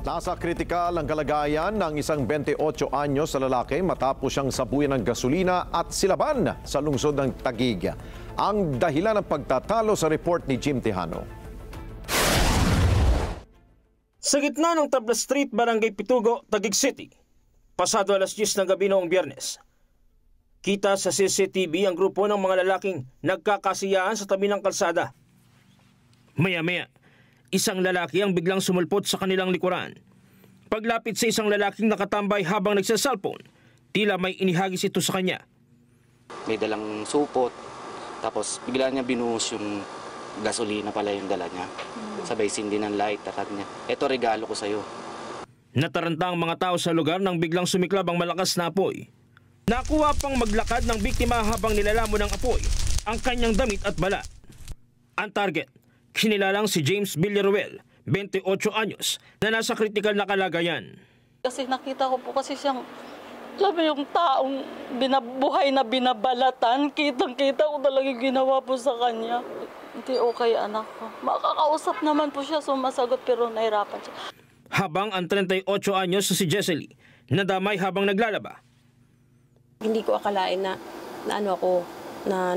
Nasa kritikal ang kalagayan ng isang 28 anyos na lalaki matapos siyang sabuyan ng gasolina at silaban sa lungsod ng Taguig. Ang dahilan ng pagtatalo sa report ni Jim Tejano. Sa gitna ng Tabla Street, Barangay Pitugo, Taguig City, pasado alas 10 ng gabi noong Biyernes, kita sa CCTV ang grupo ng mga lalaking nagkakasiyaan sa tabi ng kalsada. Maya-maya, isang lalaki ang biglang sumulpot sa kanilang likuran. Paglapit sa isang lalaking nakatambay habang nagsasalpon, tila may inihagis ito sa kanya. May dalang supot, tapos bigla niya binuhos yung gasolina pala yung dala niya. Sabay sindi ng light, takat niya. Ito regalo ko sa'yo. Nataranta ang mga tao sa lugar nang biglang sumiklab ang malakas na apoy. Nakuha pang maglakad ng biktima habang nilalamon ng apoy ang kanyang damit at balat. Ang target, kinilalang si James Villaruel, 28 anyos, na nasa kritikal na kalagayan. Kasi nakita ko po kasi siyang, alam mo yung taong binabuhay na binabalatan, kitang-kita ko talaga ginawa po sa kanya. Hindi okay anak ko. Makakausap naman po siya, sumasagot pero nahirapan siya. Habang ang 38 anyos si Jesely, nadamay habang naglalaba. Hindi ko akalain na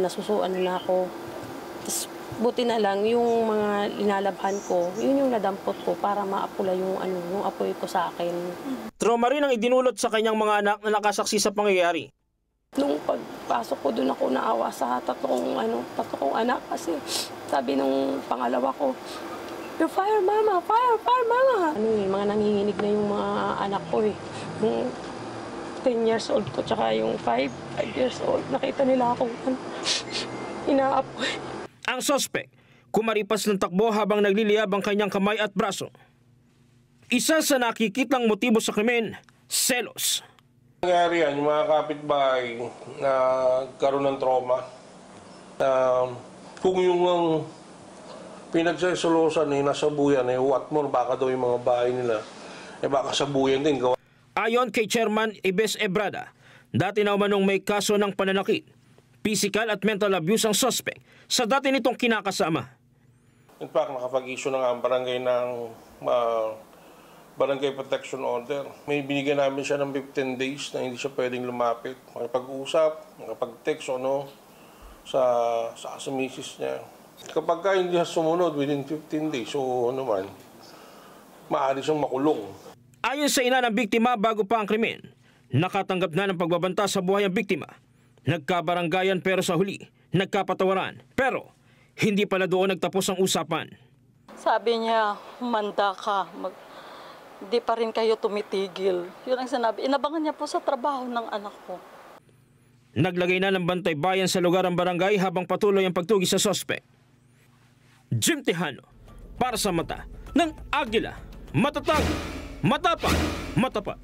nasusuan na ako. Tapos, buti na lang yung mga linalabhan ko, yun yung nadampot ko para maapula yung apoy ko sa akin. Trauma rin ang idinulot sa kanyang mga anak na nakasaksi sa pangyayari. Nung pagpasok ko doon ako naawa sa tatlong anak kasi sabi nung pangalawa ko, "You're fire mama, fire mama." Mga nanginginig na yung mga anak ko eh. Yung 10 years old ko tsaka yung 5 years old, nakita nila akong inaapoy. Ang sospek, kumaripas ng takbo habang nagliliyab ang kanyang kamay at braso. Isa sa nakikitang motibo sa krimen, selos. Nangyari yan, yung mga kapitbahay na karoon ng trauma. Kung yung pinagsasolosan nasabuyan, what more, baka daw yung mga bahay nila, baka sabuyan din. Ayon kay Chairman Ibes Ebrada, dati na umanong may kaso ng pananakit, physical at mental abuse ang suspect sa dati nitong kinakasama. In fact, nakapag-issue na nga ang barangay ng barangay protection order. May binigyan namin siya ng 15 days na hindi siya pwedeng lumapit. Makipag-usap, makipag-text sa misis niya. Kapag hindi siya sumunod within 15 days, so naman, maaari siyang makulong. Ayon sa ina ng biktima bago pa ang krimen, nakatanggap na ng pagbabanta sa buhay ang biktima. Nagkabaranggayan pero sa huli, nagkapatawaran. Pero hindi pala doon nagtapos ang usapan. Sabi niya, humanda ka, di pa rin kayo tumitigil. Yun ang sinabi. Inabangan niya po sa trabaho ng anak ko. Naglagay na ng bantay bayan sa lugar ang barangay habang patuloy ang pagtugi sa sospek. Jim Tejano, para sa mata ng Agila, matatag, matapang, matapat.